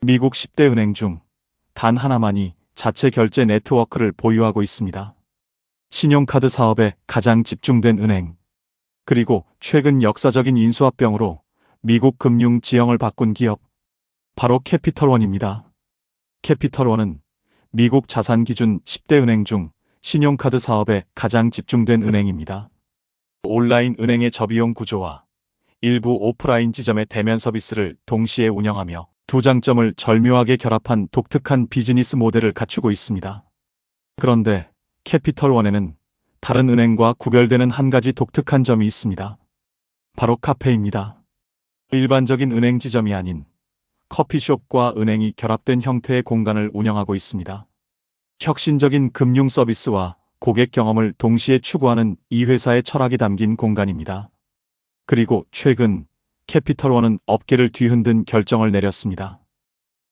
미국 10대 은행 중 단 하나만이 자체 결제 네트워크를 보유하고 있습니다. 신용카드 사업에 가장 집중된 은행. 그리고 최근 역사적인 인수합병으로 미국 금융 지형을 바꾼 기업. 바로 캐피털원입니다. 캐피털원은 미국 자산 기준 10대 은행 중 신용카드 사업에 가장 집중된 은행입니다. 온라인 은행의 저비용 구조와 일부 오프라인 지점의 대면 서비스를 동시에 운영하며 두 장점을 절묘하게 결합한 독특한 비즈니스 모델을 갖추고 있습니다. 그런데 캐피털원에는 다른 은행과 구별되는 한 가지 독특한 점이 있습니다. 바로 카페입니다. 일반적인 은행 지점이 아닌 커피숍과 은행이 결합된 형태의 공간을 운영하고 있습니다. 혁신적인 금융 서비스와 고객 경험을 동시에 추구하는 이 회사의 철학이 담긴 공간입니다. 그리고 최근 캐피털원은 업계를 뒤흔든 결정을 내렸습니다.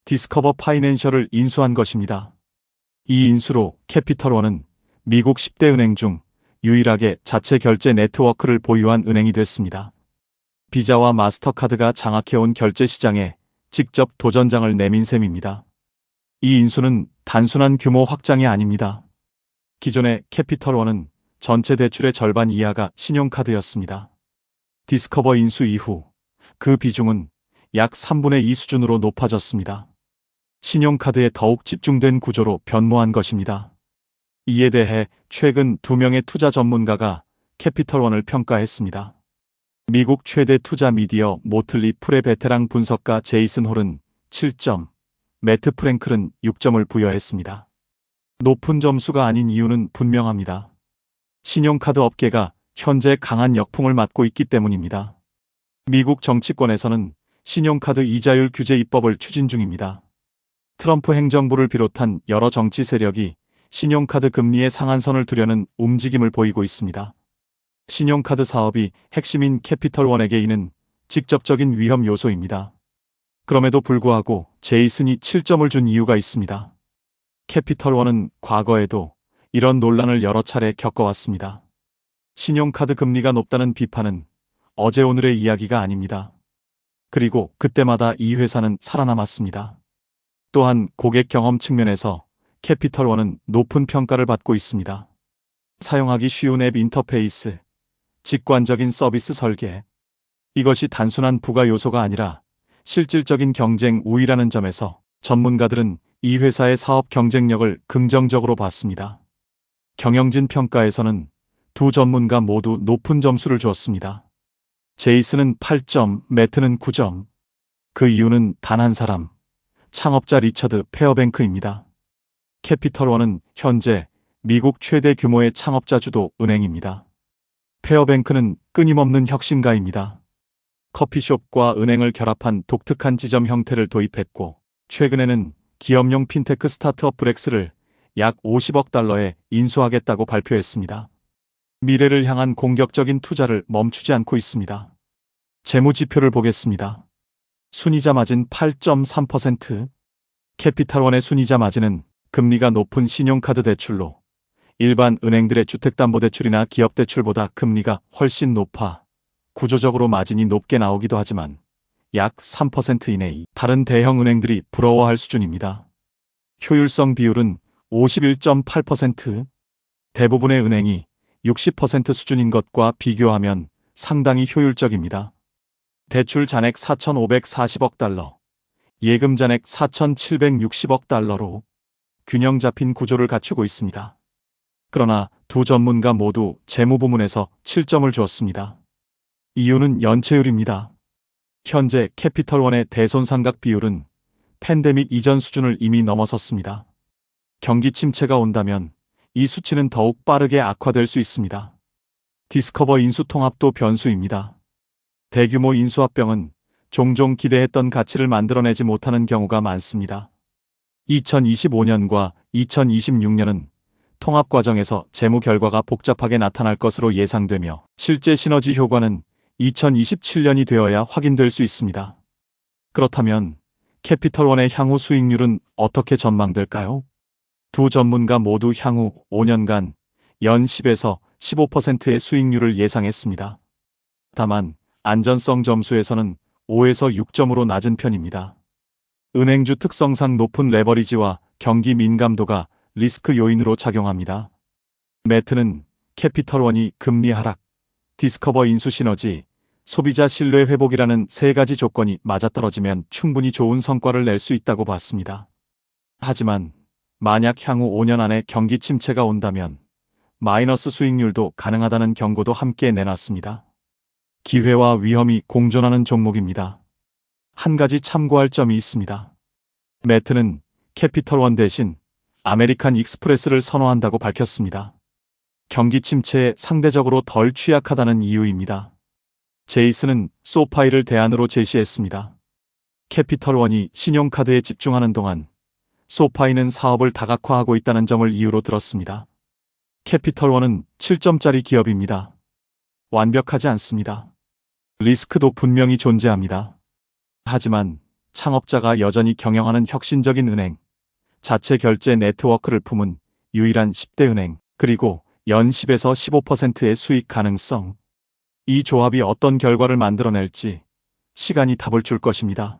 디스커버 파이낸셜을 인수한 것입니다. 이 인수로 캐피털원은 미국 10대 은행 중 유일하게 자체 결제 네트워크를 보유한 은행이 됐습니다. 비자와 마스터카드가 장악해온 결제 시장에 직접 도전장을 내민 셈입니다. 이 인수는 단순한 규모 확장이 아닙니다. 기존의 캐피털원은 전체 대출의 절반 이하가 신용카드였습니다. 디스커버 인수 이후 그 비중은 약 3분의 2 수준으로 높아졌습니다. 신용카드에 더욱 집중된 구조로 변모한 것입니다. 이에 대해 최근 2명의 투자 전문가가 캐피털원을 평가했습니다. 미국 최대 투자 미디어 모틀리 풀의 베테랑 분석가 제이슨 홀은 7점, 매트 프랭클은 6점을 부여했습니다. 높은 점수가 아닌 이유는 분명합니다. 신용카드 업계가 현재 강한 역풍을 맞고 있기 때문입니다. 미국 정치권에서는 신용카드 이자율 규제 입법을 추진 중입니다. 트럼프 행정부를 비롯한 여러 정치 세력이 신용카드 금리의 상한선을 두려는 움직임을 보이고 있습니다. 신용카드 사업이 핵심인 캐피털원에게 이는 직접적인 위험 요소입니다. 그럼에도 불구하고 제이슨이 7점을 준 이유가 있습니다. 캐피털원은 과거에도 이런 논란을 여러 차례 겪어왔습니다. 신용카드 금리가 높다는 비판은 어제 오늘의 이야기가 아닙니다. 그리고 그때마다 이 회사는 살아남았습니다. 또한 고객 경험 측면에서 캐피털원은 높은 평가를 받고 있습니다. 사용하기 쉬운 앱 인터페이스, 직관적인 서비스 설계. 이것이 단순한 부가 요소가 아니라 실질적인 경쟁 우위라는 점에서 전문가들은 이 회사의 사업 경쟁력을 긍정적으로 봤습니다. 경영진 평가에서는 두 전문가 모두 높은 점수를 주었습니다. 제이슨은 8점, 매트는 9점. 그 이유는 단 한 사람, 창업자 리처드 페어뱅크입니다. 캐피털원은 현재 미국 최대 규모의 창업자 주도 은행입니다. 페어뱅크는 끊임없는 혁신가입니다. 커피숍과 은행을 결합한 독특한 지점 형태를 도입했고, 최근에는 기업용 핀테크 스타트업 브렉스를 약 50억 달러에 인수하겠다고 발표했습니다. 미래를 향한 공격적인 투자를 멈추지 않고 있습니다. 재무지표를 보겠습니다. 순이자 마진 8.3%. 캐피털원의 순이자 마진은 금리가 높은 신용카드 대출로 일반 은행들의 주택담보대출이나 기업대출보다 금리가 훨씬 높아 구조적으로 마진이 높게 나오기도 하지만 약 3% 이내의 다른 대형 은행들이 부러워할 수준입니다. 효율성 비율은 51.8%. 대부분의 은행이 60% 수준인 것과 비교하면 상당히 효율적입니다. 대출 잔액 4,540억 달러, 예금 잔액 4,760억 달러로 균형 잡힌 구조를 갖추고 있습니다. 그러나 두 전문가 모두 재무 부문에서 7점을 주었습니다. 이유는 연체율입니다. 현재 캐피털원의 대손상각 비율은 팬데믹 이전 수준을 이미 넘어섰습니다. 경기 침체가 온다면 이 수치는 더욱 빠르게 악화될 수 있습니다. 디스커버 인수 통합도 변수입니다. 대규모 인수합병은 종종 기대했던 가치를 만들어내지 못하는 경우가 많습니다. 2025년과 2026년은 통합 과정에서 재무 결과가 복잡하게 나타날 것으로 예상되며 실제 시너지 효과는 2027년이 되어야 확인될 수 있습니다. 그렇다면 캐피털원의 향후 수익률은 어떻게 전망될까요? 두 전문가 모두 향후 5년간 연 10에서 15%의 수익률을 예상했습니다. 다만 안전성 점수에서는 5에서 6점으로 낮은 편입니다. 은행주 특성상 높은 레버리지와 경기 민감도가 리스크 요인으로 작용합니다. 매트는 캐피털원이 금리 하락, 디스커버 인수 시너지, 소비자 신뢰 회복이라는 세 가지 조건이 맞아떨어지면 충분히 좋은 성과를 낼 수 있다고 봤습니다. 하지만 만약 향후 5년 안에 경기 침체가 온다면 마이너스 수익률도 가능하다는 경고도 함께 내놨습니다. 기회와 위험이 공존하는 종목입니다. 한 가지 참고할 점이 있습니다. 매트는 캐피털원 대신 아메리칸 익스프레스를 선호한다고 밝혔습니다. 경기 침체에 상대적으로 덜 취약하다는 이유입니다. 제이슨은 소파이를 대안으로 제시했습니다. 캐피털원이 신용카드에 집중하는 동안 소파이는 사업을 다각화하고 있다는 점을 이유로 들었습니다. 캐피털원은 7점짜리 기업입니다. 완벽하지 않습니다. 리스크도 분명히 존재합니다. 하지만 창업자가 여전히 경영하는 혁신적인 은행, 자체 결제 네트워크를 품은 유일한 10대 은행, 그리고 연 10에서 15%의 수익 가능성. 이 조합이 어떤 결과를 만들어낼지 시간이 답을 줄 것입니다.